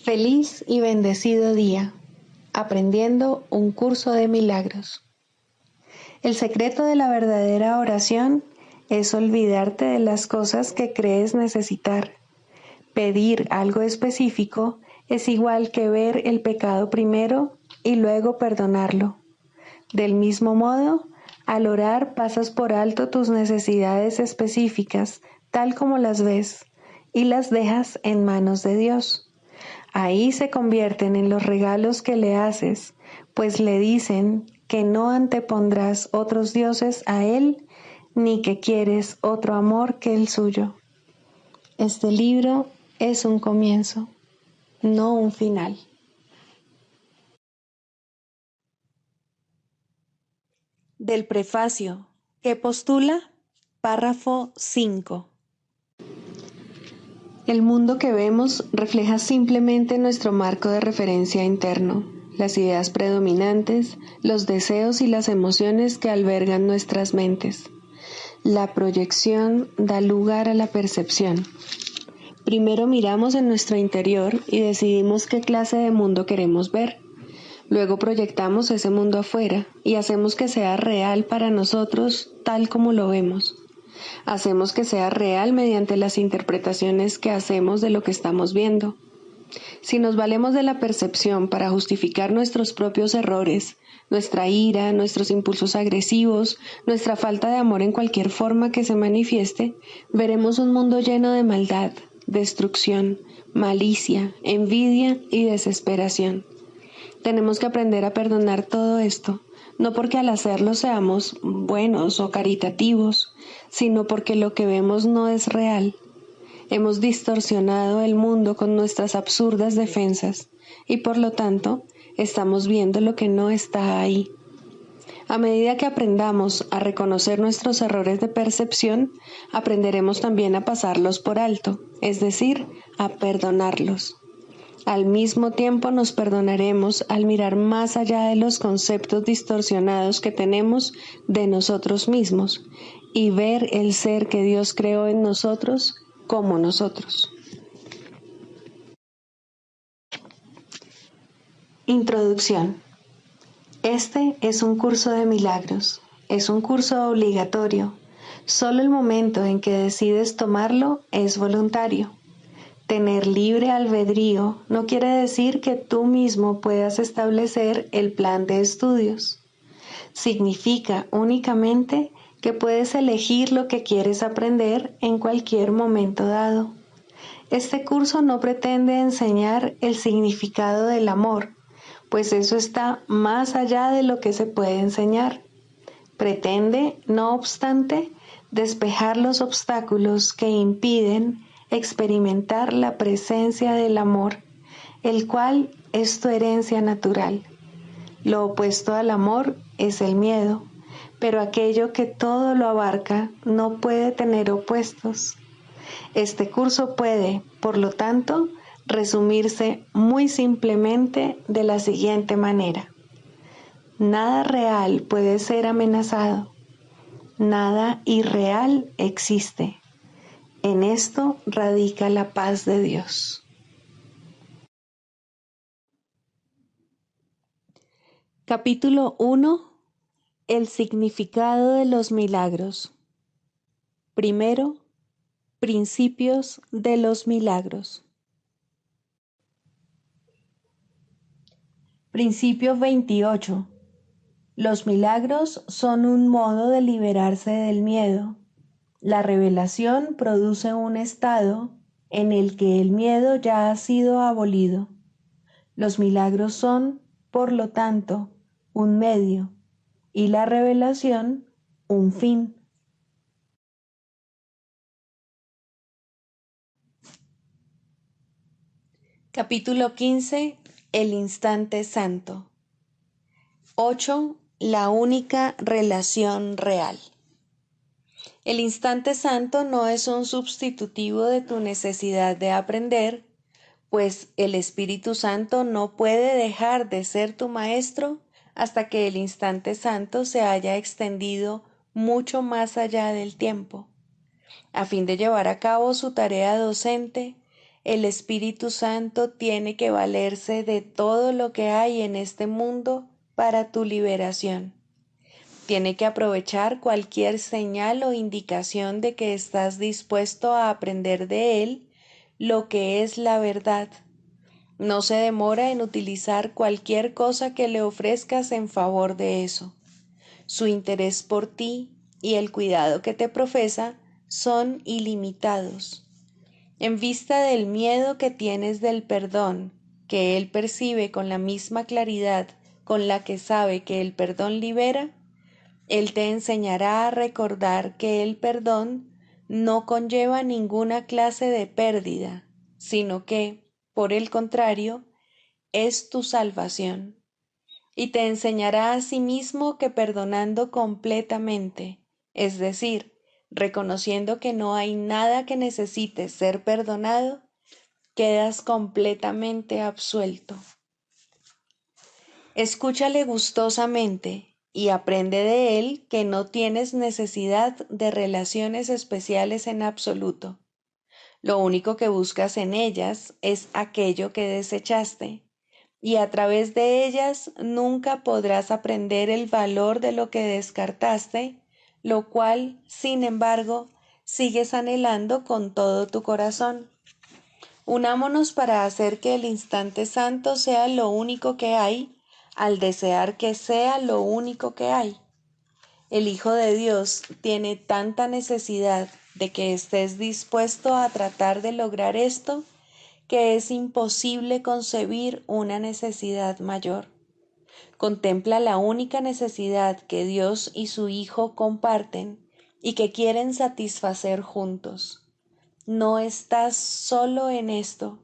Feliz y bendecido día, aprendiendo un curso de milagros. El secreto de la verdadera oración es olvidarte de las cosas que crees necesitar. Pedir algo específico es igual que ver el pecado primero y luego perdonarlo. Del mismo modo, al orar pasas por alto tus necesidades específicas, tal como las ves, y las dejas en manos de Dios. Ahí se convierten en los regalos que le haces, pues le dicen que no antepondrás otros dioses a Él, ni que quieres otro amor que el suyo. Este libro es un comienzo, no un final. Del prefacio, que postula, párrafo 5. El mundo que vemos refleja simplemente nuestro marco de referencia interno, las ideas predominantes, los deseos y las emociones que albergan nuestras mentes. La proyección da lugar a la percepción. Primero miramos en nuestro interior y decidimos qué clase de mundo queremos ver. Luego proyectamos ese mundo afuera y hacemos que sea real para nosotros tal como lo vemos. Hacemos que sea real mediante las interpretaciones que hacemos de lo que estamos viendo. Si nos valemos de la percepción para justificar nuestros propios errores, nuestra ira, nuestros impulsos agresivos, nuestra falta de amor en cualquier forma que se manifieste, veremos un mundo lleno de maldad, destrucción, malicia, envidia y desesperación. Tenemos que aprender a perdonar todo esto, no porque al hacerlo seamos buenos o caritativos, sino porque lo que vemos no es real. Hemos distorsionado el mundo con nuestras absurdas defensas y por lo tanto estamos viendo lo que no está ahí. A medida que aprendamos a reconocer nuestros errores de percepción, aprenderemos también a pasarlos por alto, es decir, a perdonarlos. Al mismo tiempo nos perdonaremos al mirar más allá de los conceptos distorsionados que tenemos de nosotros mismos y ver el ser que Dios creó en nosotros como nosotros. Introducción. Este es un curso de milagros. Es un curso obligatorio. Solo el momento en que decides tomarlo es voluntario. Tener libre albedrío no quiere decir que tú mismo puedas establecer el plan de estudios. Significa únicamente que puedes elegir lo que quieres aprender en cualquier momento dado. Este curso no pretende enseñar el significado del amor, pues eso está más allá de lo que se puede enseñar. Pretende, no obstante, despejar los obstáculos que impiden experimentar la presencia del amor, el cual es tu herencia natural. Lo opuesto al amor es el miedo, pero aquello que todo lo abarca no puede tener opuestos. Este curso puede, por lo tanto, resumirse muy simplemente de la siguiente manera. Nada real puede ser amenazado. Nada irreal existe. En esto radica la paz de Dios. Capítulo 1. El significado de los milagros. Primero, principios de los milagros. Principio 28. Los milagros son un modo de liberarse del miedo. La revelación produce un estado en el que el miedo ya ha sido abolido. Los milagros son, por lo tanto, un medio y la revelación un fin. Capítulo 15. El instante santo. 8. La única relación real. El instante santo no es un sustitutivo de tu necesidad de aprender, pues el Espíritu Santo no puede dejar de ser tu maestro hasta que el instante santo se haya extendido mucho más allá del tiempo. A fin de llevar a cabo su tarea docente, el Espíritu Santo tiene que valerse de todo lo que hay en este mundo para tu liberación. Tiene que aprovechar cualquier señal o indicación de que estás dispuesto a aprender de él lo que es la verdad. No se demora en utilizar cualquier cosa que le ofrezcas en favor de eso. Su interés por ti y el cuidado que te profesa son ilimitados. En vista del miedo que tienes del perdón, que él percibe con la misma claridad con la que sabe que el perdón libera, él te enseñará a recordar que el perdón no conlleva ninguna clase de pérdida, sino que, por el contrario, es tu salvación. Y te enseñará asimismo que perdonando completamente, es decir, reconociendo que no hay nada que necesite ser perdonado, quedas completamente absuelto. Escúchale gustosamente y aprende de él que no tienes necesidad de relaciones especiales en absoluto. Lo único que buscas en ellas es aquello que desechaste, y a través de ellas nunca podrás aprender el valor de lo que descartaste, lo cual, sin embargo, sigues anhelando con todo tu corazón. Unámonos para hacer que el instante santo sea lo único que hay, al desear que sea lo único que hay. El Hijo de Dios tiene tanta necesidad de que estés dispuesto a tratar de lograr esto, que es imposible concebir una necesidad mayor. Contempla la única necesidad que Dios y su Hijo comparten y que quieren satisfacer juntos. No estás solo en esto.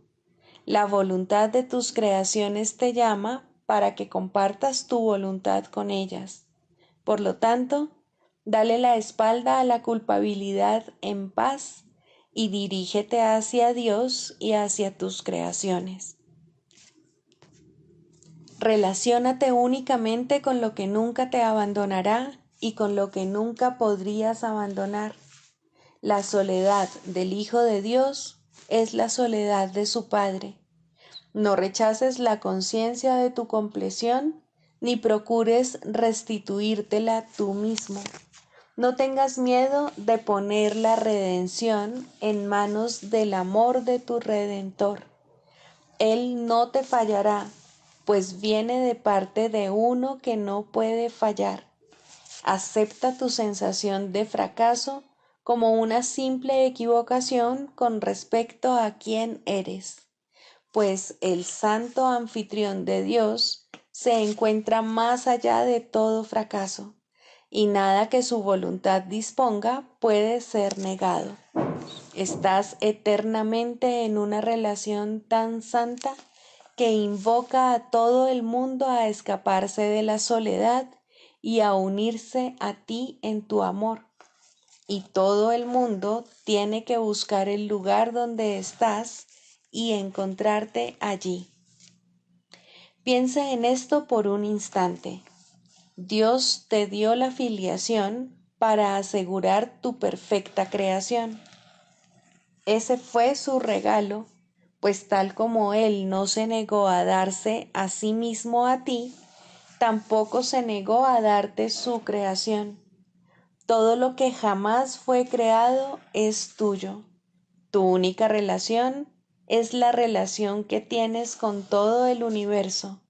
La voluntad de tus creaciones te llama para que compartas tu voluntad con ellas. Por lo tanto, dale la espalda a la culpabilidad en paz y dirígete hacia Dios y hacia tus creaciones. Relaciónate únicamente con lo que nunca te abandonará y con lo que nunca podrías abandonar. La soledad del Hijo de Dios es la soledad de su Padre. No rechaces la conciencia de tu compleción, ni procures restituírtela tú mismo. No tengas miedo de poner la redención en manos del amor de tu Redentor. Él no te fallará, pues viene de parte de uno que no puede fallar. Acepta tu sensación de fracaso como una simple equivocación con respecto a quién eres, pues el santo anfitrión de Dios se encuentra más allá de todo fracaso, y nada que su voluntad disponga puede ser negado. Estás eternamente en una relación tan santa que invoca a todo el mundo a escaparse de la soledad y a unirse a ti en tu amor. Y todo el mundo tiene que buscar el lugar donde estás y encontrarte allí. Piensa en esto por un instante. Dios te dio la filiación para asegurar tu perfecta creación. Ese fue su regalo, pues tal como Él no se negó a darse a sí mismo a ti, tampoco se negó a darte su creación. Todo lo que jamás fue creado es tuyo. Tu única relación es la relación que tienes con todo el universo,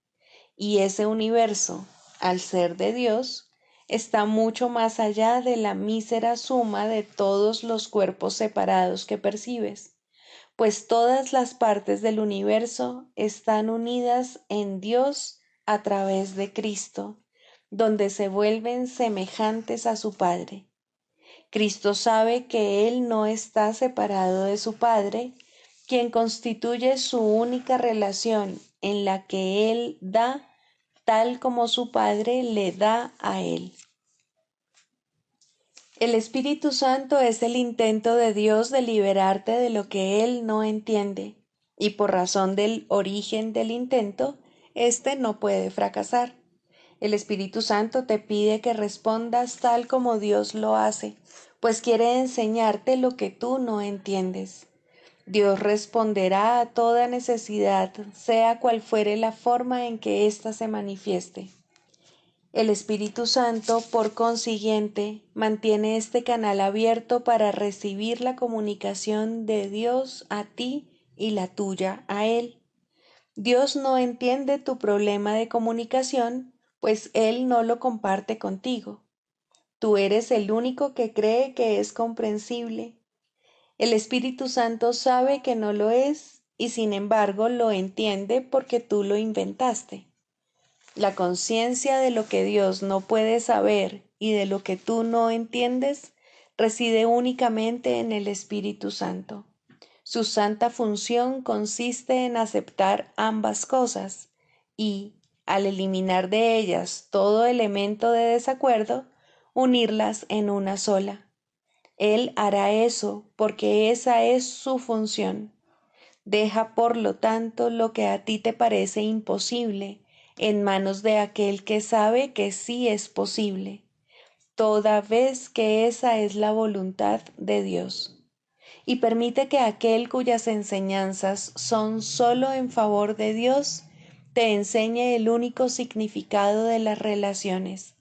y ese universo, al ser de Dios, está mucho más allá de la mísera suma de todos los cuerpos separados que percibes, pues todas las partes del universo están unidas en Dios a través de Cristo, donde se vuelven semejantes a su Padre. Cristo sabe que Él no está separado de su Padre, quien constituye su única relación en la que Él da tal como su Padre le da a Él. El Espíritu Santo es el intento de Dios de liberarte de lo que Él no entiende, y por razón del origen del intento, éste no puede fracasar. El Espíritu Santo te pide que respondas tal como Dios lo hace, pues quiere enseñarte lo que tú no entiendes. Dios responderá a toda necesidad, sea cual fuere la forma en que ésta se manifieste. El Espíritu Santo, por consiguiente, mantiene este canal abierto para recibir la comunicación de Dios a ti y la tuya a Él. Dios no entiende tu problema de comunicación, pues Él no lo comparte contigo. Tú eres el único que cree que es comprensible. El Espíritu Santo sabe que no lo es y sin embargo lo entiende porque tú lo inventaste. La conciencia de lo que Dios no puede saber y de lo que tú no entiendes reside únicamente en el Espíritu Santo. Su santa función consiste en aceptar ambas cosas y, al eliminar de ellas todo elemento de desacuerdo, unirlas en una sola. Él hará eso porque esa es su función. Deja, por lo tanto, lo que a ti te parece imposible en manos de aquel que sabe que sí es posible, toda vez que esa es la voluntad de Dios. Y permite que aquel cuyas enseñanzas son solo en favor de Dios te enseñe el único significado de las relaciones,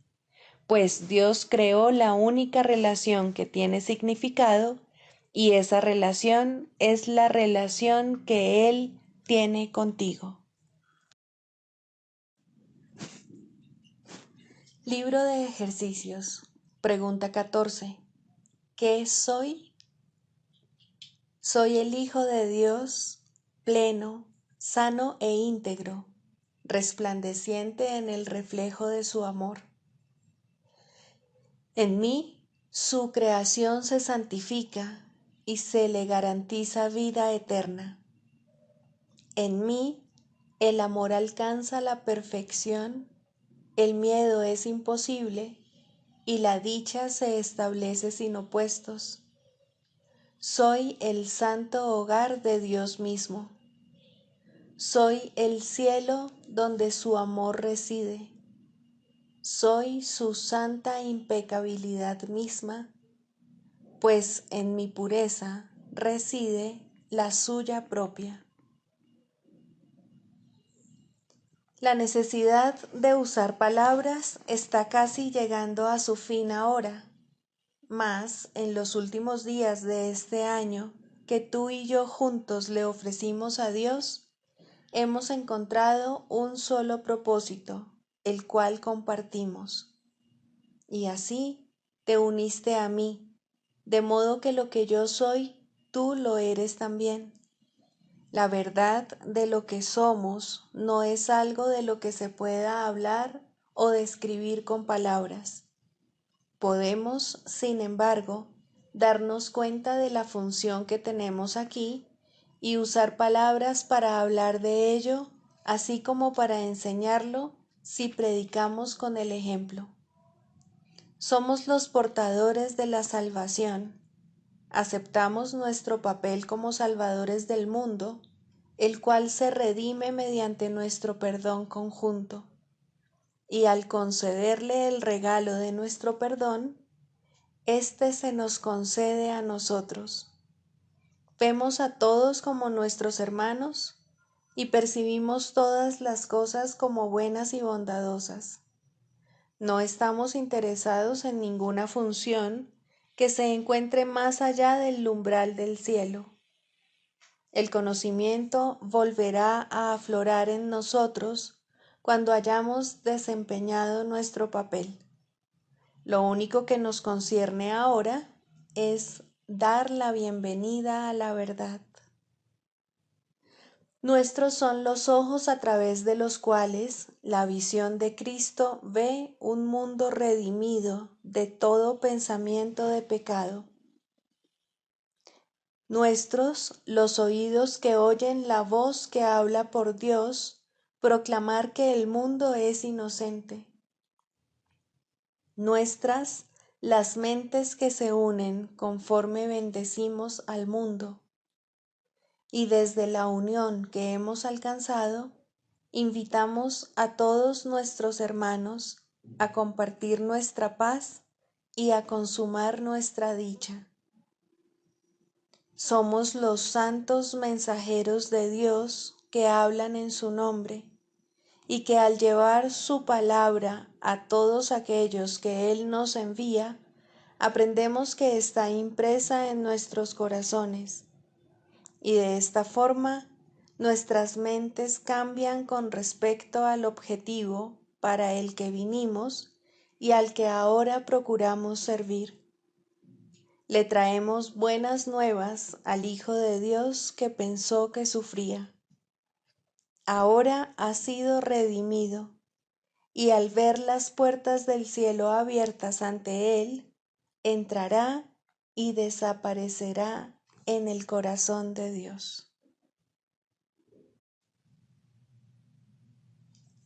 pues Dios creó la única relación que tiene significado y esa relación es la relación que Él tiene contigo. Libro de ejercicios. Pregunta 14. ¿Qué soy? Soy el Hijo de Dios, pleno, sano e íntegro, resplandeciente en el reflejo de su amor. En mí, su creación se santifica y se le garantiza vida eterna. En mí, el amor alcanza la perfección, el miedo es imposible y la dicha se establece sin opuestos. Soy el santo hogar de Dios mismo. Soy el cielo donde su amor reside. Soy su santa impecabilidad misma, pues en mi pureza reside la suya propia. La necesidad de usar palabras está casi llegando a su fin ahora, mas en los últimos días de este año que tú y yo juntos le ofrecimos a Dios, hemos encontrado un solo propósito, el cual compartimos. Y así te uniste a mí, de modo que lo que yo soy, tú lo eres también. La verdad de lo que somos no es algo de lo que se pueda hablar o describir con palabras. Podemos, sin embargo, darnos cuenta de la función que tenemos aquí y usar palabras para hablar de ello, así como para enseñarlo si predicamos con el ejemplo. Somos los portadores de la salvación. Aceptamos nuestro papel como salvadores del mundo, el cual se redime mediante nuestro perdón conjunto. Y al concederle el regalo de nuestro perdón, éste se nos concede a nosotros. Vemos a todos como nuestros hermanos y percibimos todas las cosas como buenas y bondadosas. No estamos interesados en ninguna función que se encuentre más allá del umbral del cielo. El conocimiento volverá a aflorar en nosotros cuando hayamos desempeñado nuestro papel. Lo único que nos concierne ahora es dar la bienvenida a la verdad. Nuestros son los ojos a través de los cuales la visión de Cristo ve un mundo redimido de todo pensamiento de pecado. Nuestros los oídos que oyen la voz que habla por Dios, proclamar que el mundo es inocente. Nuestras las mentes que se unen conforme bendecimos al mundo. Y desde la unión que hemos alcanzado, invitamos a todos nuestros hermanos a compartir nuestra paz y a consumar nuestra dicha. Somos los santos mensajeros de Dios que hablan en su nombre y que al llevar su palabra a todos aquellos que Él nos envía, aprendemos que está impresa en nuestros corazones y de esta forma nuestras mentes cambian con respecto al objetivo para el que vinimos y al que ahora procuramos servir. Le traemos buenas nuevas al Hijo de Dios que pensó que sufría. Ahora ha sido redimido y al ver las puertas del cielo abiertas ante Él, entrará y desaparecerá en el corazón de Dios.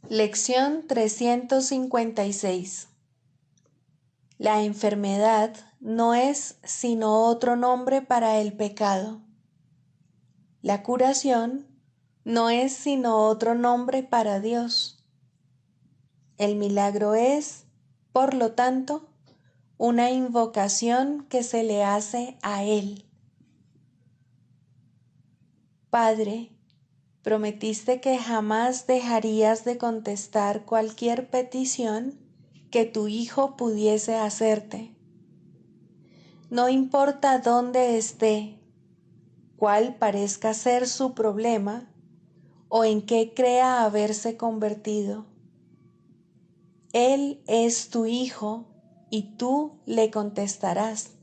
Lección 356. La enfermedad no es sino otro nombre para el pecado. La curación no es sino otro nombre para Dios. El milagro es, por lo tanto, una invocación que se le hace a Él. Padre, prometiste que jamás dejarías de contestar cualquier petición que tu Hijo pudiese hacerte. No importa dónde esté, cuál parezca ser su problema o en qué crea haberse convertido. Él es tu Hijo y tú le contestarás.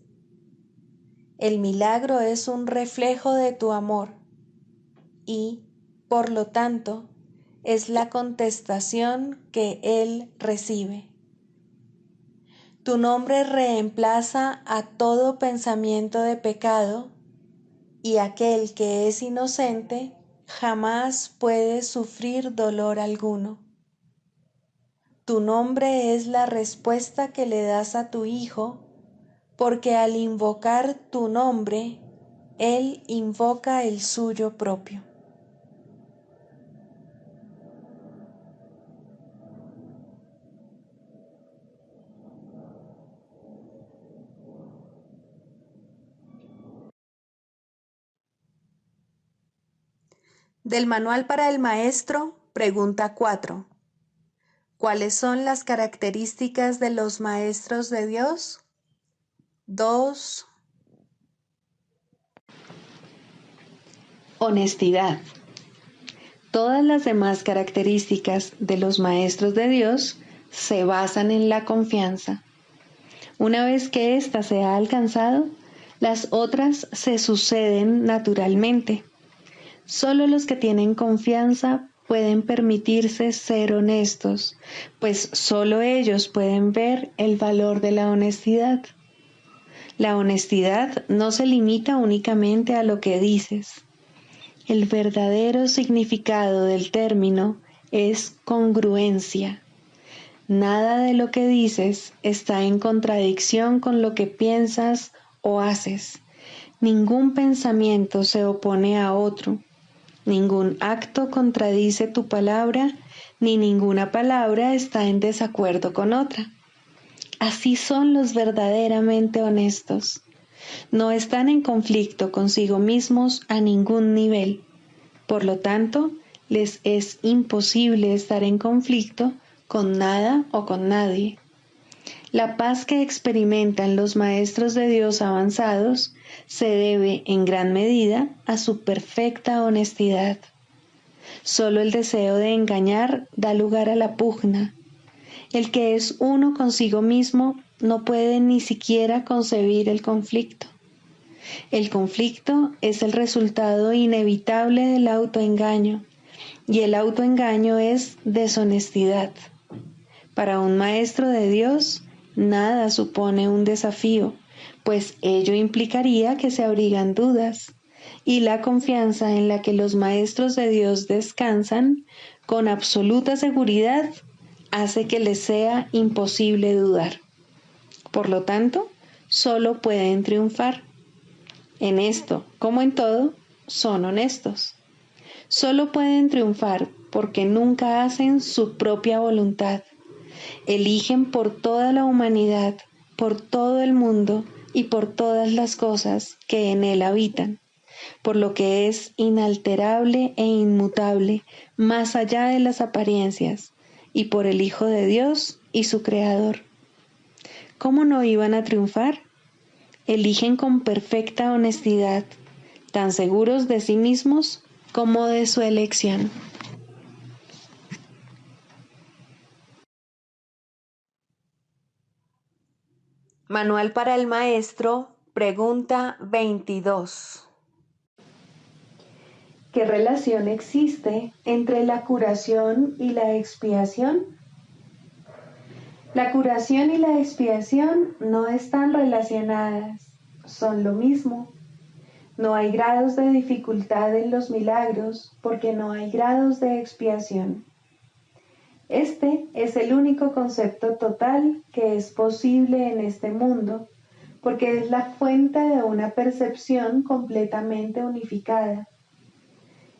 El milagro es un reflejo de tu amor y, por lo tanto, es la contestación que Él recibe. Tu nombre reemplaza a todo pensamiento de pecado y aquel que es inocente jamás puede sufrir dolor alguno. Tu nombre es la respuesta que le das a tu Hijo, porque al invocar tu nombre, Él invoca el suyo propio. Del Manual para el Maestro, pregunta 4. ¿Cuáles son las características de los maestros de Dios? 2. Honestidad. Todas las demás características de los maestros de Dios se basan en la confianza. Una vez que ésta se ha alcanzado, las otras se suceden naturalmente. Solo los que tienen confianza pueden permitirse ser honestos, pues solo ellos pueden ver el valor de la honestidad. La honestidad no se limita únicamente a lo que dices. El verdadero significado del término es congruencia. Nada de lo que dices está en contradicción con lo que piensas o haces. Ningún pensamiento se opone a otro. Ningún acto contradice tu palabra, ni ninguna palabra está en desacuerdo con otra. Así son los verdaderamente honestos. No están en conflicto consigo mismos a ningún nivel. Por lo tanto, les es imposible estar en conflicto con nada o con nadie. La paz que experimentan los maestros de Dios avanzados se debe en gran medida a su perfecta honestidad. Solo el deseo de engañar da lugar a la pugna. El que es uno consigo mismo no puede ni siquiera concebir el conflicto. El conflicto es el resultado inevitable del autoengaño, y el autoengaño es deshonestidad. Para un maestro de Dios, nada supone un desafío, pues ello implicaría que se abrigan dudas, y la confianza en la que los maestros de Dios descansan con absoluta seguridad hace que les sea imposible dudar. Por lo tanto, solo pueden triunfar. En esto, como en todo, son honestos. Solo pueden triunfar porque nunca hacen su propia voluntad. Eligen por toda la humanidad, por todo el mundo y por todas las cosas que en él habitan, por lo que es inalterable e inmutable, más allá de las apariencias, y por el Hijo de Dios y su Creador. ¿Cómo no iban a triunfar? Eligen con perfecta honestidad, tan seguros de sí mismos como de su elección. Manual para el Maestro, pregunta 22. ¿Qué relación existe entre la curación y la expiación? La curación y la expiación no están relacionadas, son lo mismo. No hay grados de dificultad en los milagros porque no hay grados de expiación. Este es el único concepto total que es posible en este mundo porque es la fuente de una percepción completamente unificada.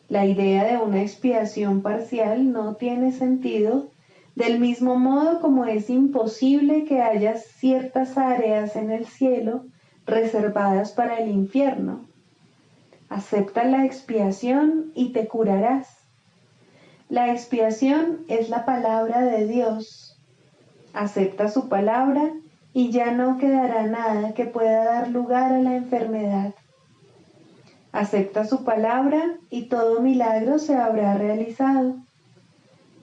La idea de una expiación parcial no tiene sentido, del mismo modo como es imposible que haya ciertas áreas en el cielo reservadas para el infierno. Acepta la expiación y te curarás. La expiación es la palabra de Dios. Acepta su palabra y ya no quedará nada que pueda dar lugar a la enfermedad. Acepta su palabra y todo milagro se habrá realizado.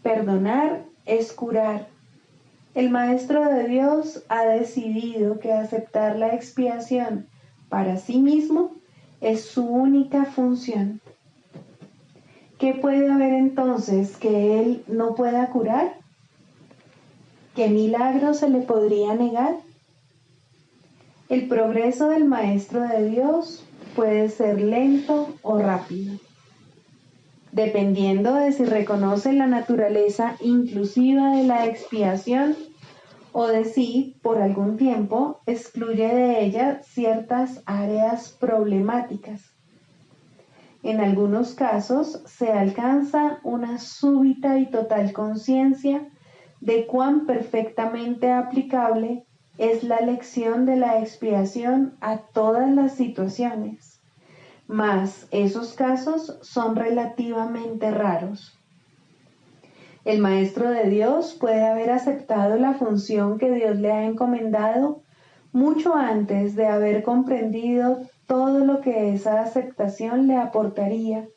Perdonar es curar. El Maestro de Dios ha decidido que aceptar la expiación para sí mismo es su única función. ¿Qué puede haber entonces que Él no pueda curar? ¿Qué milagro se le podría negar? El progreso del Maestro de Dios puede ser lento o rápido, dependiendo de si reconoce la naturaleza inclusiva de la expiación o de si, por algún tiempo, excluye de ella ciertas áreas problemáticas. En algunos casos se alcanza una súbita y total conciencia de cuán perfectamente aplicable es la lección de la expiación a todas las situaciones, mas esos casos son relativamente raros. El Maestro de Dios puede haber aceptado la función que Dios le ha encomendado mucho antes de haber comprendido todo lo que esa aceptación le aportaría.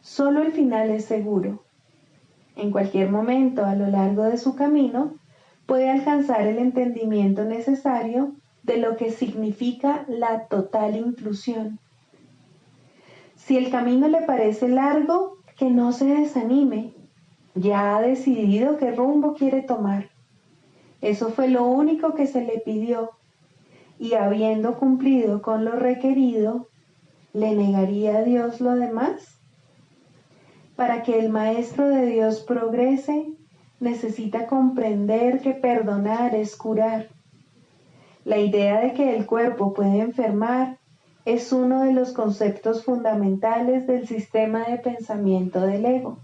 Solo el final es seguro. En cualquier momento a lo largo de su camino, puede alcanzar el entendimiento necesario de lo que significa la total inclusión. Si el camino le parece largo, que no se desanime. Ya ha decidido qué rumbo quiere tomar. Eso fue lo único que se le pidió, y habiendo cumplido con lo requerido, ¿le negaría a Dios lo demás? Para que el Maestro de Dios progrese, necesita comprender que perdonar es curar. La idea de que el cuerpo puede enfermar es uno de los conceptos fundamentales del sistema de pensamiento del ego.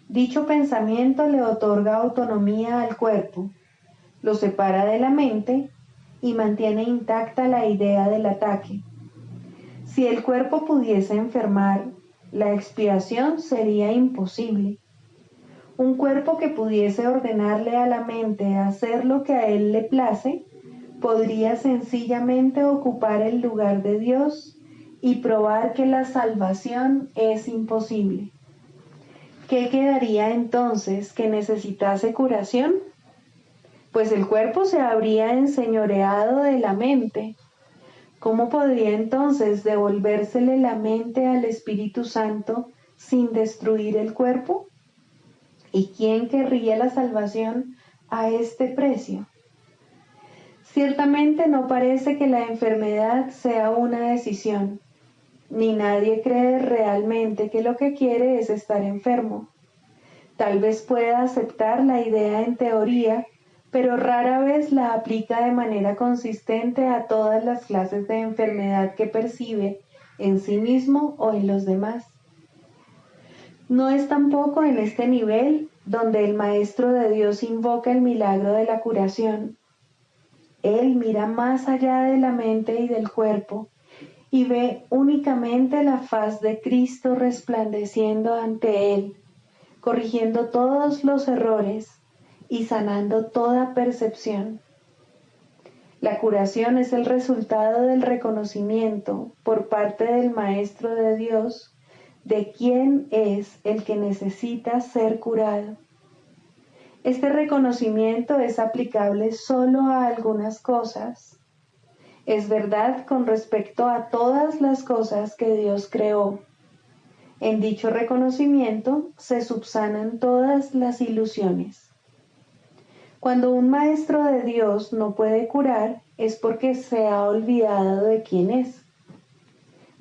Dicho pensamiento le otorga autonomía al cuerpo, lo separa de la mente y mantiene intacta la idea del ataque. Si el cuerpo pudiese enfermar, la expiación sería imposible. Un cuerpo que pudiese ordenarle a la mente hacer lo que a él le place, podría sencillamente ocupar el lugar de Dios y probar que la salvación es imposible. ¿Qué quedaría entonces que necesitase curación? Pues el cuerpo se habría enseñoreado de la mente. ¿Cómo podría entonces devolvérsele la mente al Espíritu Santo sin destruir el cuerpo? ¿Y quién querría la salvación a este precio? Ciertamente no parece que la enfermedad sea una decisión, ni nadie cree realmente que lo que quiere es estar enfermo. Tal vez pueda aceptar la idea en teoría, pero rara vez la aplica de manera consistente a todas las clases de enfermedad que percibe en sí mismo o en los demás. No es tampoco en este nivel donde el Maestro de Dios invoca el milagro de la curación. Él mira más allá de la mente y del cuerpo y ve únicamente la faz de Cristo resplandeciendo ante Él, corrigiendo todos los errores y sanando toda percepción. La curación es el resultado del reconocimiento por parte del Maestro de Dios de quién es el que necesita ser curado. Este reconocimiento es aplicable solo a algunas cosas. Es verdad con respecto a todas las cosas que Dios creó. En dicho reconocimiento se subsanan todas las ilusiones. Cuando un maestro de Dios no puede curar, es porque se ha olvidado de quién es.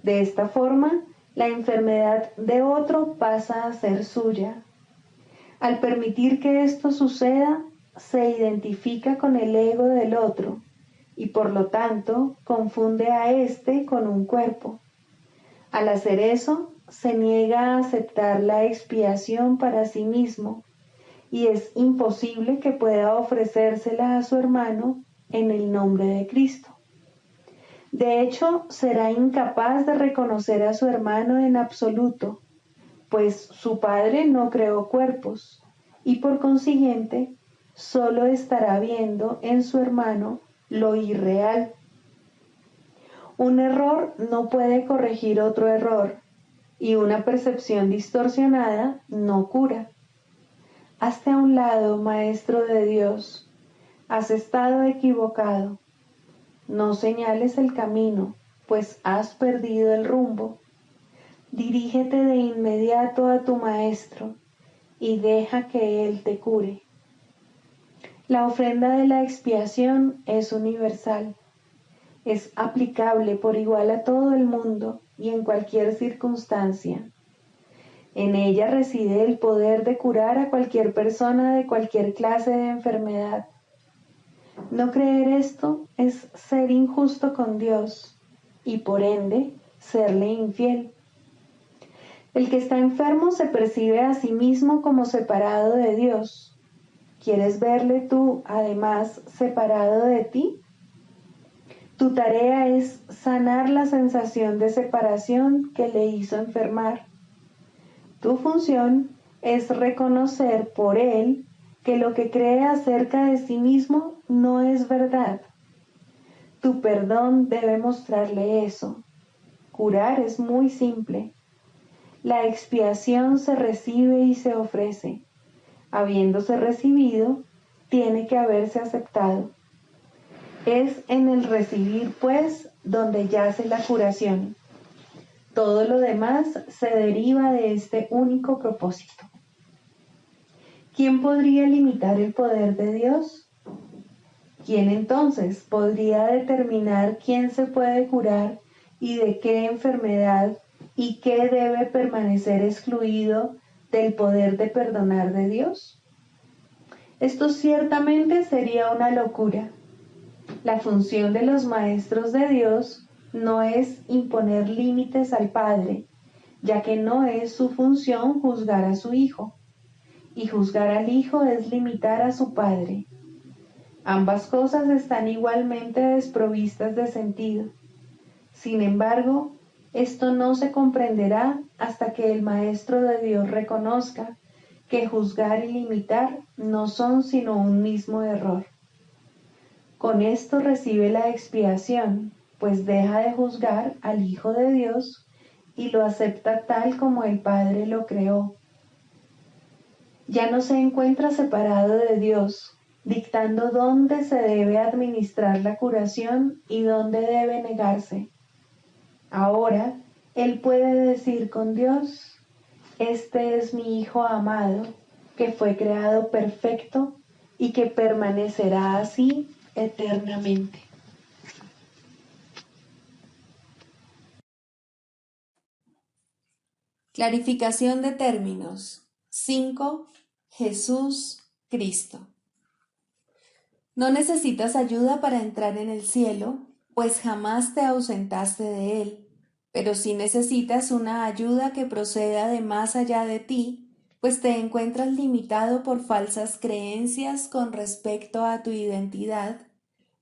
De esta forma, la enfermedad de otro pasa a ser suya. Al permitir que esto suceda, se identifica con el ego del otro y por lo tanto confunde a éste con un cuerpo. Al hacer eso, se niega a aceptar la expiación para sí mismo y es imposible que pueda ofrecérsela a su hermano en el nombre de Cristo. De hecho, será incapaz de reconocer a su hermano en absoluto, pues su Padre no creó cuerpos y por consiguiente solo estará viendo en su hermano lo irreal. Un error no puede corregir otro error y una percepción distorsionada no cura. Hazte a un lado, Maestro de Dios. Has estado equivocado. No señales el camino, pues has perdido el rumbo. Dirígete de inmediato a tu Maestro y deja que Él te cure. La ofrenda de la expiación es universal. Es aplicable por igual a todo el mundo y en cualquier circunstancia. En ella reside el poder de curar a cualquier persona de cualquier clase de enfermedad. No creer esto es ser injusto con Dios y por ende serle infiel. El que está enfermo se percibe a sí mismo como separado de Dios. ¿Quieres verle tú, además, separado de ti? Tu tarea es sanar la sensación de separación que le hizo enfermar. Tu función es reconocer por él que lo que cree acerca de sí mismo no es verdad. Tu perdón debe mostrarle eso. Curar es muy simple. La expiación se recibe y se ofrece. Habiéndose recibido, tiene que haberse aceptado. Es en el recibir, pues, donde yace la curación. Todo lo demás se deriva de este único propósito. ¿Quién podría limitar el poder de Dios? ¿Quién entonces podría determinar quién se puede curar y de qué enfermedad y qué debe permanecer excluido del poder de perdonar de Dios? Esto ciertamente sería una locura. La función de los maestros de Dios no es imponer límites al Padre, ya que no es su función juzgar a su Hijo, y juzgar al Hijo es limitar a su Padre. Ambas cosas están igualmente desprovistas de sentido. Sin embargo, esto no se comprenderá hasta que el Maestro de Dios reconozca que juzgar y limitar no son sino un mismo error. Con esto recibe la expiación, pues deja de juzgar al Hijo de Dios y lo acepta tal como el Padre lo creó. Ya no se encuentra separado de Dios, dictando dónde se debe administrar la curación y dónde debe negarse. Ahora, Él puede decir con Dios: este es mi Hijo amado, que fue creado perfecto y que permanecerá así eternamente. Clarificación de términos. 5. Jesús, Cristo. No necesitas ayuda para entrar en el cielo, pues jamás te ausentaste de él, pero sí necesitas una ayuda que proceda de más allá de ti, pues te encuentras limitado por falsas creencias con respecto a tu identidad,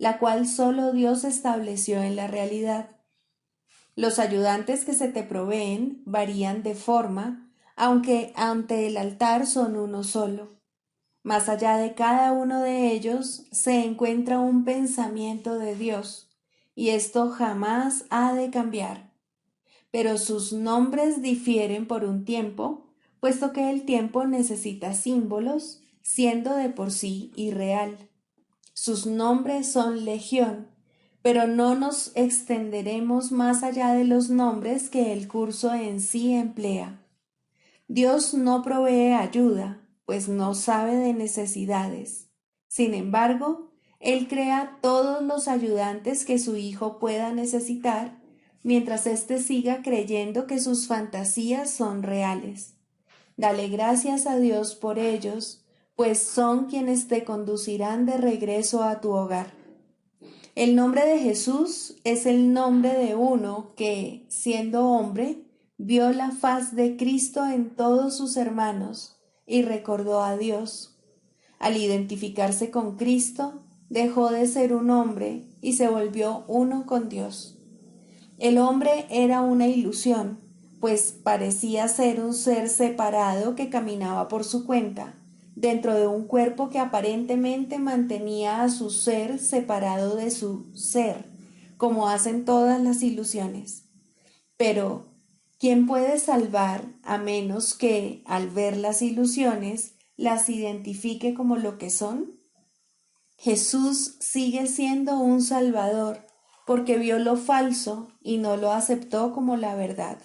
la cual solo Dios estableció en la realidad. Los ayudantes que se te proveen varían de forma, aunque ante el altar son uno solo. Más allá de cada uno de ellos se encuentra un pensamiento de Dios, y esto jamás ha de cambiar. Pero sus nombres difieren por un tiempo, puesto que el tiempo necesita símbolos, siendo de por sí irreal. Sus nombres son legión, pero no nos extenderemos más allá de los nombres que el curso en sí emplea. Dios no provee ayuda, pues no sabe de necesidades. Sin embargo, Él crea todos los ayudantes que su Hijo pueda necesitar, mientras éste siga creyendo que sus fantasías son reales. Dale gracias a Dios por ellos, pues son quienes te conducirán de regreso a tu hogar. El nombre de Jesús es el nombre de uno que, siendo hombre, vio la faz de Cristo en todos sus hermanos y recordó a Dios. Al identificarse con Cristo, dejó de ser un hombre y se volvió uno con Dios. El hombre era una ilusión, pues parecía ser un ser separado que caminaba por su cuenta, dentro de un cuerpo que aparentemente mantenía a su ser separado de su ser, como hacen todas las ilusiones. Pero, ¿quién puede salvar a menos que, al ver las ilusiones, las identifique como lo que son? Jesús sigue siendo un Salvador, porque vio lo falso y no lo aceptó como la verdad.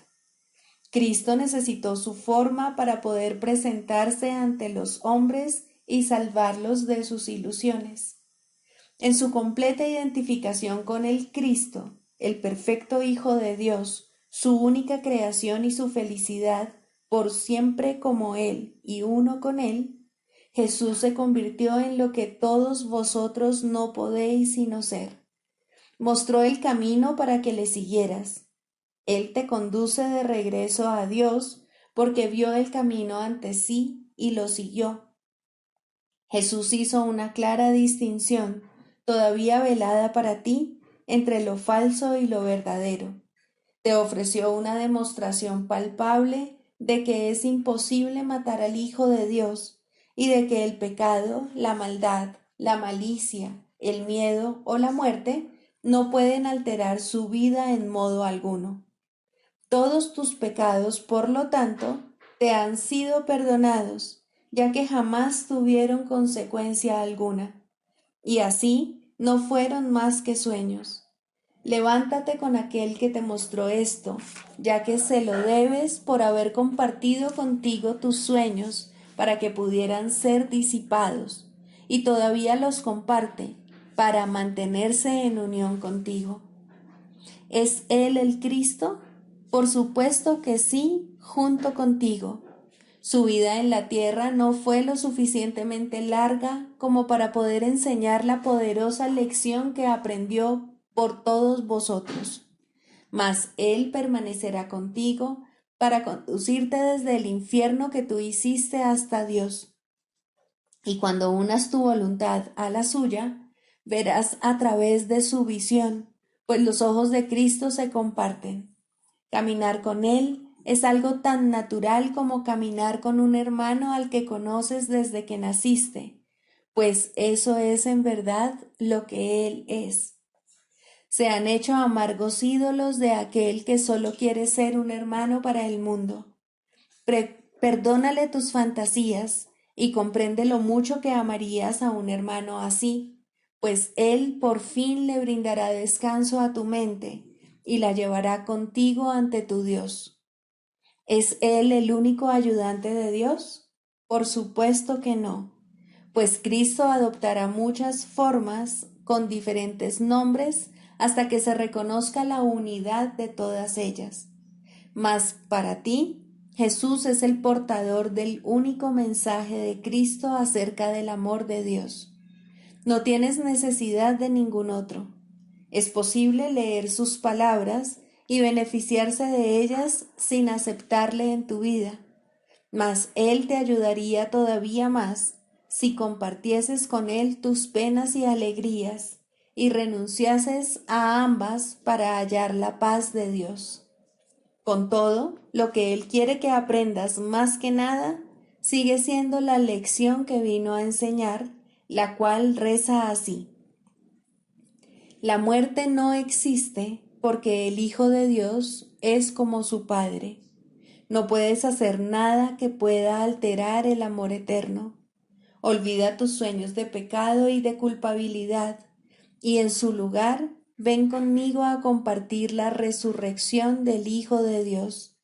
Cristo necesitó su forma para poder presentarse ante los hombres y salvarlos de sus ilusiones. En su completa identificación con el Cristo, el perfecto Hijo de Dios, su única creación y su felicidad, por siempre como Él y uno con Él, Jesús se convirtió en lo que todos vosotros no podéis sino ser. Mostró el camino para que le siguieras. Él te conduce de regreso a Dios porque vio el camino ante sí y lo siguió. Jesús hizo una clara distinción, todavía velada para ti, entre lo falso y lo verdadero. Te ofreció una demostración palpable de que es imposible matar al Hijo de Dios y de que el pecado, la maldad, la malicia, el miedo o la muerte no pueden alterar su vida en modo alguno. Todos tus pecados, por lo tanto, te han sido perdonados, ya que jamás tuvieron consecuencia alguna, y así no fueron más que sueños. Levántate con aquel que te mostró esto, ya que se lo debes por haber compartido contigo tus sueños para que pudieran ser disipados, y todavía los comparte para mantenerse en unión contigo. ¿Es Él el Cristo? Por supuesto que sí, junto contigo. Su vida en la tierra no fue lo suficientemente larga como para poder enseñar la poderosa lección que aprendió por todos vosotros. Mas Él permanecerá contigo para conducirte desde el infierno que tú hiciste hasta Dios. Y cuando unas tu voluntad a la suya, verás a través de su visión, pues los ojos de Cristo se comparten. Caminar con Él es algo tan natural como caminar con un hermano al que conoces desde que naciste, pues eso es en verdad lo que Él es. Se han hecho amargos ídolos de aquel que solo quiere ser un hermano para el mundo. Perdónale tus fantasías y comprende lo mucho que amarías a un hermano así, pues Él por fin le brindará descanso a tu mente y la llevará contigo ante tu Dios. ¿Es Él el único ayudante de Dios? Por supuesto que no, pues Cristo adoptará muchas formas con diferentes nombres hasta que se reconozca la unidad de todas ellas. Mas para ti, Jesús es el portador del único mensaje de Cristo acerca del amor de Dios. No tienes necesidad de ningún otro. Es posible leer sus palabras y beneficiarse de ellas sin aceptarle en tu vida, mas Él te ayudaría todavía más si compartieses con Él tus penas y alegrías, y renunciases a ambas para hallar la paz de Dios. Con todo, lo que Él quiere que aprendas más que nada sigue siendo la lección que vino a enseñar, la cual reza así: la muerte no existe porque el Hijo de Dios es como su Padre. No puedes hacer nada que pueda alterar el amor eterno. Olvida tus sueños de pecado y de culpabilidad, y en su lugar ven conmigo a compartir la resurrección del Hijo de Dios,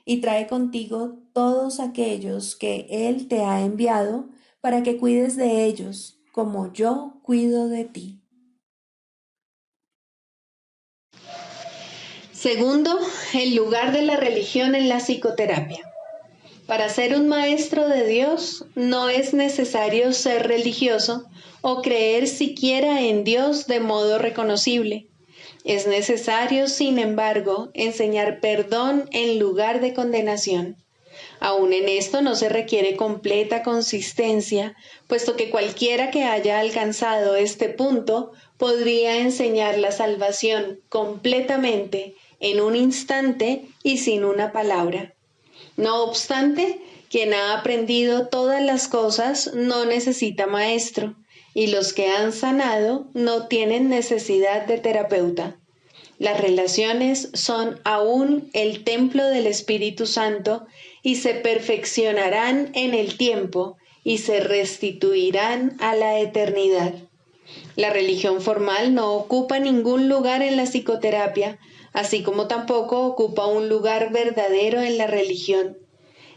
y trae contigo todos aquellos que Él te ha enviado para que cuides de ellos, como yo cuido de ti. Segundo, el lugar de la religión en la psicoterapia. Para ser un maestro de Dios no es necesario ser religioso o creer siquiera en Dios de modo reconocible. Es necesario, sin embargo, enseñar perdón en lugar de condenación. Aún en esto no se requiere completa consistencia, puesto que cualquiera que haya alcanzado este punto podría enseñar la salvación completamente en un instante y sin una palabra. No obstante, quien ha aprendido todas las cosas no necesita maestro, y los que han sanado no tienen necesidad de terapeuta. Las relaciones son aún el templo del Espíritu Santo y se perfeccionarán en el tiempo y se restituirán a la eternidad. La religión formal no ocupa ningún lugar en la psicoterapia, así como tampoco ocupa un lugar verdadero en la religión.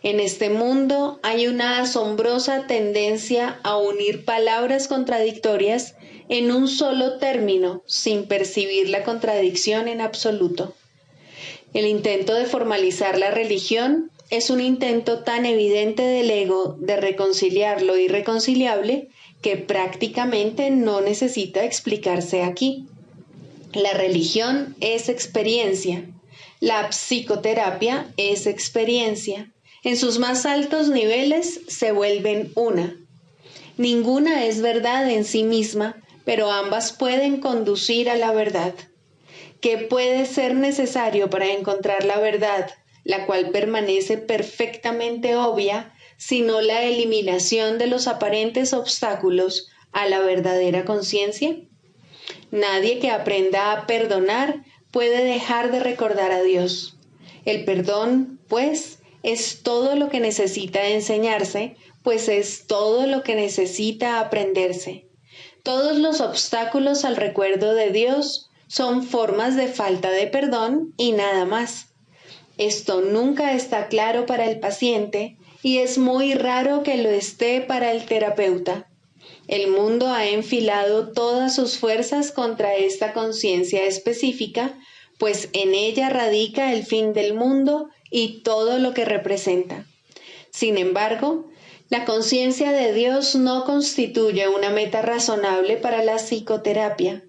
En este mundo hay una asombrosa tendencia a unir palabras contradictorias en un solo término, sin percibir la contradicción en absoluto. El intento de formalizar la religión es un intento tan evidente del ego de reconciliar lo irreconciliable que prácticamente no necesita explicarse aquí. La religión es experiencia. La psicoterapia es experiencia. En sus más altos niveles se vuelven una. Ninguna es verdad en sí misma, pero ambas pueden conducir a la verdad. ¿Qué puede ser necesario para encontrar la verdad, la cual permanece perfectamente obvia, sino la eliminación de los aparentes obstáculos a la verdadera conciencia? Nadie que aprenda a perdonar puede dejar de recordar a Dios. El perdón, pues, es todo lo que necesita enseñarse, pues es todo lo que necesita aprenderse. Todos los obstáculos al recuerdo de Dios son formas de falta de perdón y nada más. Esto nunca está claro para el paciente y es muy raro que lo esté para el terapeuta. El mundo ha enfilado todas sus fuerzas contra esta conciencia específica, pues en ella radica el fin del mundo y todo lo que representa. Sin embargo, la conciencia de Dios no constituye una meta razonable para la psicoterapia.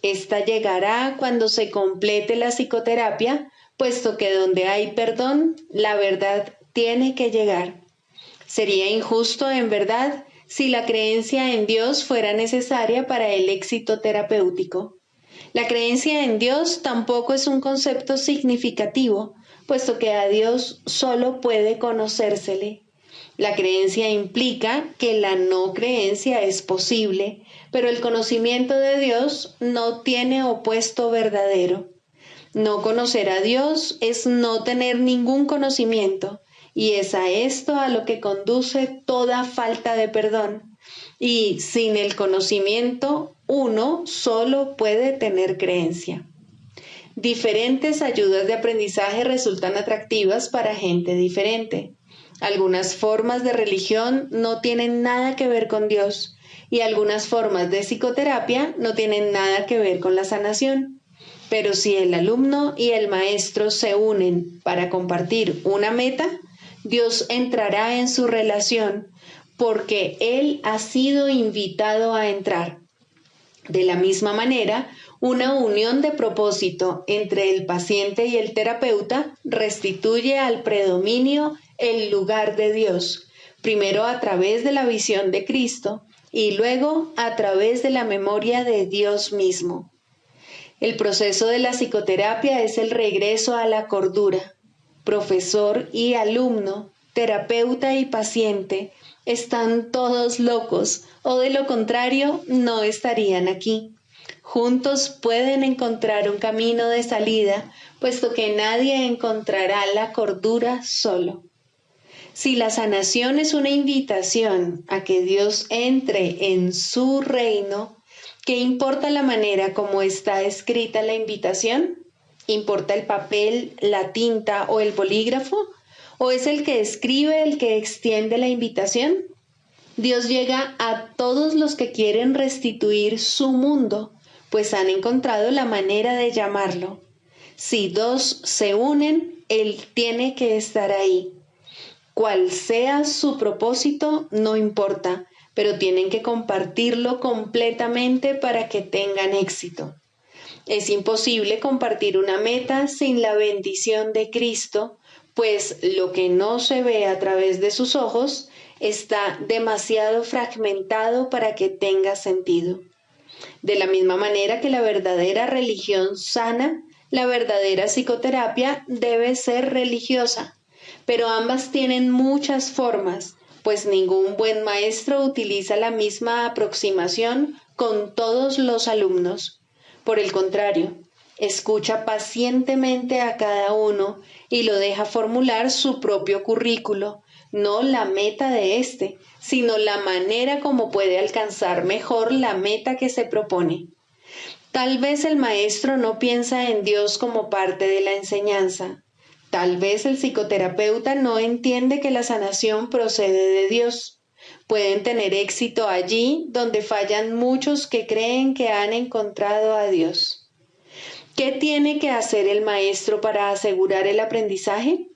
Esta llegará cuando se complete la psicoterapia, puesto que donde hay perdón, la verdad tiene que llegar. Sería injusto, en verdad, si la creencia en Dios fuera necesaria para el éxito terapéutico. La creencia en Dios tampoco es un concepto significativo, puesto que a Dios solo puede conocérsele. La creencia implica que la no creencia es posible, pero el conocimiento de Dios no tiene opuesto verdadero. No conocer a Dios es no tener ningún conocimiento, y es a esto a lo que conduce toda falta de perdón. Y sin el conocimiento, uno solo puede tener creencia. Diferentes ayudas de aprendizaje resultan atractivas para gente diferente. Algunas formas de religión no tienen nada que ver con Dios, y algunas formas de psicoterapia no tienen nada que ver con la sanación. Pero si el alumno y el maestro se unen para compartir una meta, Dios entrará en su relación, porque Él ha sido invitado a entrar. De la misma manera, una unión de propósito entre el paciente y el terapeuta restituye al predominio el lugar de Dios, primero a través de la visión de Cristo y luego a través de la memoria de Dios mismo. El proceso de la psicoterapia es el regreso a la cordura. Profesor y alumno, terapeuta y paciente, están todos locos, o de lo contrario, no estarían aquí. Juntos pueden encontrar un camino de salida, puesto que nadie encontrará la cordura solo. Si la sanación es una invitación a que Dios entre en su reino, ¿qué importa la manera como está escrita la invitación? ¿Importa el papel, la tinta o el bolígrafo? ¿O es el que escribe el que extiende la invitación? Dios llega a todos los que quieren restituir su mundo, pues han encontrado la manera de llamarlo. Si dos se unen, Él tiene que estar ahí. Cual sea su propósito, no importa, pero tienen que compartirlo completamente para que tengan éxito. Es imposible compartir una meta sin la bendición de Cristo, pues lo que no se ve a través de sus ojos está demasiado fragmentado para que tenga sentido. De la misma manera que la verdadera religión sana, la verdadera psicoterapia debe ser religiosa, pero ambas tienen muchas formas, pues ningún buen maestro utiliza la misma aproximación con todos los alumnos. Por el contrario, escucha pacientemente a cada uno y lo deja formular su propio currículo, no la meta de éste, sino la manera como puede alcanzar mejor la meta que se propone. Tal vez el maestro no piensa en Dios como parte de la enseñanza. Tal vez el psicoterapeuta no entiende que la sanación procede de Dios. Pueden tener éxito allí donde fallan muchos que creen que han encontrado a Dios. ¿Qué tiene que hacer el maestro para asegurar el aprendizaje?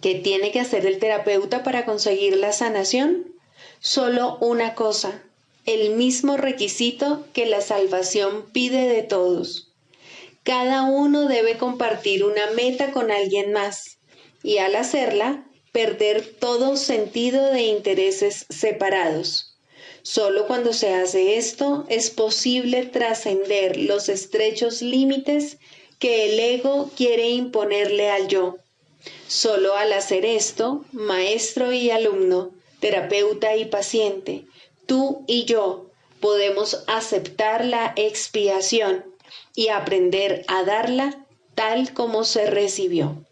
¿Qué tiene que hacer el terapeuta para conseguir la sanación? Solo una cosa, el mismo requisito que la salvación pide de todos. Cada uno debe compartir una meta con alguien más y al hacerla, perder todo sentido de intereses separados. Solo cuando se hace esto es posible trascender los estrechos límites que el ego quiere imponerle al yo. Solo al hacer esto, maestro y alumno, terapeuta y paciente, tú y yo podemos aceptar la expiación y aprender a darla tal como se recibió.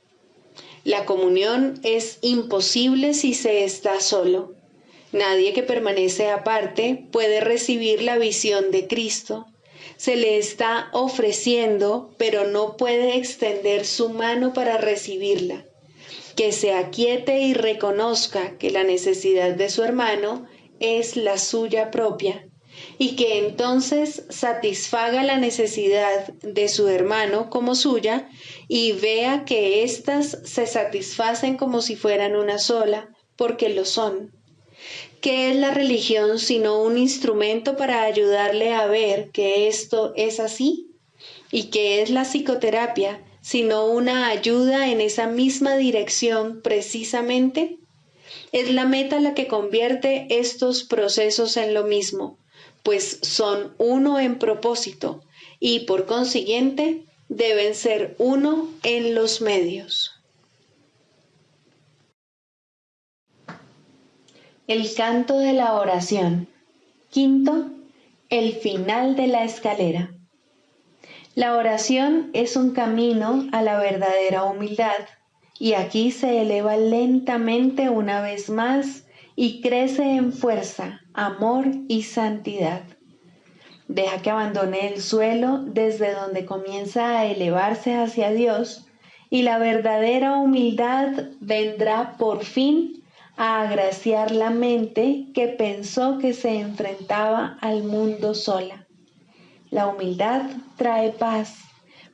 La comunión es imposible si se está solo. Nadie que permanece aparte puede recibir la visión de Cristo. Se le está ofreciendo, pero no puede extender su mano para recibirla. Que se aquiete y reconozca que la necesidad de su hermano es la suya propia, y que entonces satisfaga la necesidad de su hermano como suya y vea que éstas se satisfacen como si fueran una sola, porque lo son. ¿Qué es la religión sino un instrumento para ayudarle a ver que esto es así? ¿Y qué es la psicoterapia sino una ayuda en esa misma dirección precisamente? Es la meta la que convierte estos procesos en lo mismo, pues son uno en propósito y por consiguiente deben ser uno en los medios. El canto de la oración. Quinto, el final de la escalera. La oración es un camino a la verdadera humildad, y aquí se eleva lentamente una vez más y crece en fuerza, amor y santidad. Deja que abandone el suelo desde donde comienza a elevarse hacia Dios, y la verdadera humildad vendrá por fin a agraciar la mente que pensó que se enfrentaba al mundo sola. La humildad trae paz,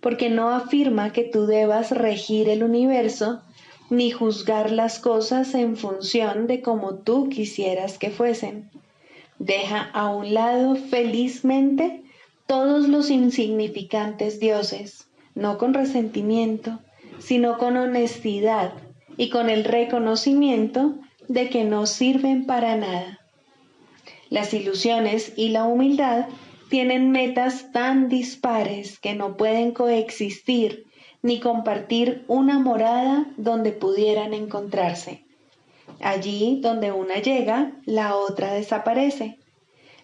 porque no afirma que tú debas regir el universo, ni juzgar las cosas en función de cómo tú quisieras que fuesen. Deja a un lado felizmente todos los insignificantes dioses, no con resentimiento, sino con honestidad y con el reconocimiento de que no sirven para nada. Las ilusiones y la humildad tienen metas tan dispares que no pueden coexistir ni compartir una morada donde pudieran encontrarse. Allí donde una llega, la otra desaparece.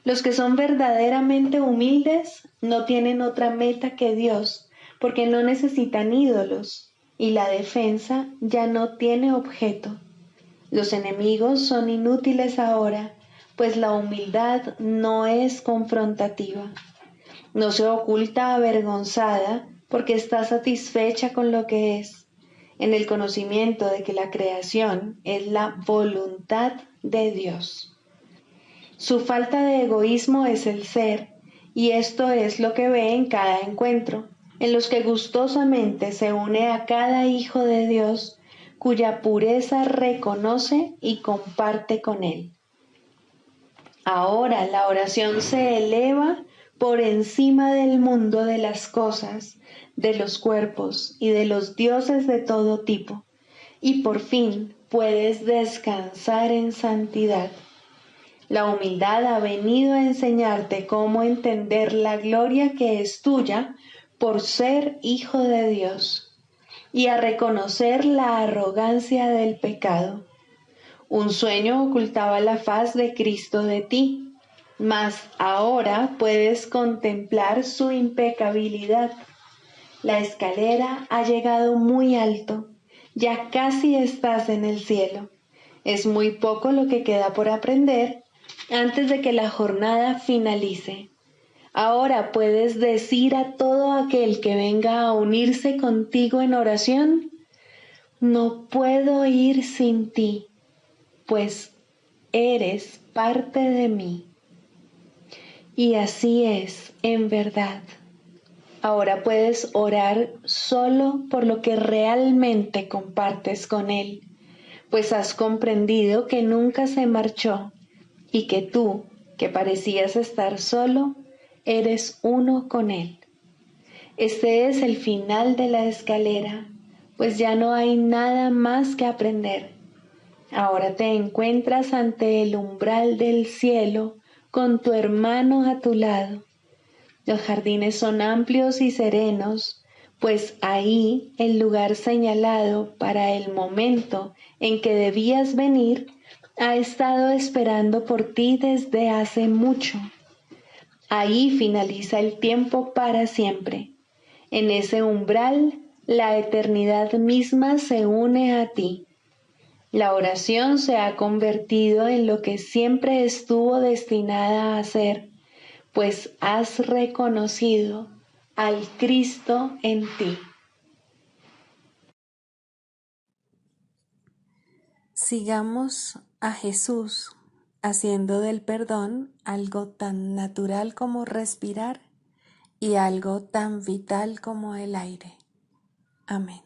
Los que son verdaderamente humildes no tienen otra meta que Dios, porque no necesitan ídolos, y la defensa ya no tiene objeto. Los enemigos son inútiles ahora, pues la humildad no es confrontativa. No se oculta avergonzada porque está satisfecha con lo que es, en el conocimiento de que la creación es la voluntad de Dios. Su falta de egoísmo es el ser, y esto es lo que ve en cada encuentro, en los que gustosamente se une a cada hijo de Dios, cuya pureza reconoce y comparte con él. Ahora la oración se eleva por encima del mundo de las cosas, de los cuerpos y de los dioses de todo tipo, y por fin puedes descansar en santidad. La humildad ha venido a enseñarte cómo entender la gloria que es tuya por ser hijo de Dios y a reconocer la arrogancia del pecado. Un sueño ocultaba la faz de Cristo de ti, mas ahora puedes contemplar su impecabilidad. La escalera ha llegado muy alto, ya casi estás en el cielo. Es muy poco lo que queda por aprender antes de que la jornada finalice. Ahora puedes decir a todo aquel que venga a unirse contigo en oración: no puedo ir sin ti, pues eres parte de mí. Y así es, en verdad. Ahora puedes orar solo por lo que realmente compartes con Él, pues has comprendido que nunca se marchó y que tú, que parecías estar solo, eres uno con Él. Este es el final de la escalera, pues ya no hay nada más que aprender. Ahora te encuentras ante el umbral del cielo con tu hermano a tu lado. Los jardines son amplios y serenos, pues ahí el lugar señalado para el momento en que debías venir ha estado esperando por ti desde hace mucho. Ahí finaliza el tiempo para siempre. En ese umbral, la eternidad misma se une a ti. La oración se ha convertido en lo que siempre estuvo destinada a ser, pues has reconocido al Cristo en ti. Sigamos a Jesús, haciendo del perdón algo tan natural como respirar y algo tan vital como el aire. Amén.